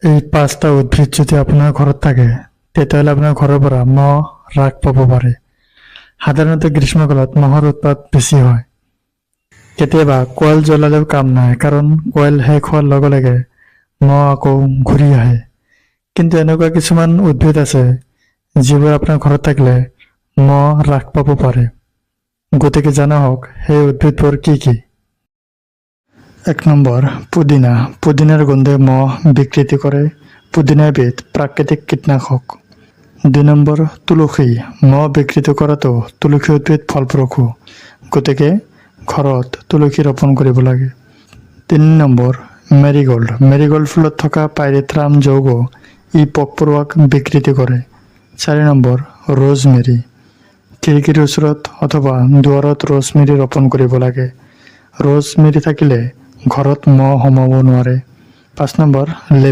এই 5টা উদ্ভিদ যদি আপোনাৰ ঘৰত থাকে তেতিয়াহ'লে আপোনাৰ ঘৰৰ পৰা মহ হ্ৰাস পাব পাৰে। সাধাৰণতে গ্ৰীষ্মকালত মহৰ উৎপাত বেছি হয়। কেতিয়াবা কইল জ্বলালেও কাম নাই, কাৰণ কইল শেষ হোৱাৰ লগে লগে মহ আকৌ ঘূৰি আহে। কিন্তু এনেকুৱা কিছুমান উদ্ভিদ আছে যিবোৰ আপোনাৰ ঘৰত থাকিলে মহ হ্ৰাস পাব পাৰে। গতিকে জনা হওক সেই উদ্ভিদবোৰ কি কি। 1 নম্বৰ, পুদিনা। পুদিনাৰ গোন্ধে মহ বিকৃতি কৰে। পুদিনা এবিধ প্ৰাকৃতিক কীটনাশক। 2 নম্বৰ, তুলসী। মহ বিকৃতি কৰাটো তুলসী উদ্ভিদ ফলপ্ৰসূ। গতিকে ঘৰত তুলসী ৰোপণ কৰিব লাগে। 3 নম্বৰ, মেৰিগোল্ড। মেৰিগোল্ড ফুলত থকা পাইৰেথ্ৰাম যৌগ ই পোক পৰুৱাক বিকৃতি কৰে। 4 নম্বৰ, ৰোজমেৰী। খিৰিকীৰ ওচৰত অথবা দুৱাৰত ৰোজমেৰী ৰোপণ কৰিব লাগে। ৰোজমেৰী থাকিলে ঘৰত মহ সোমাব নোৱাৰে। 5 নম্বৰ,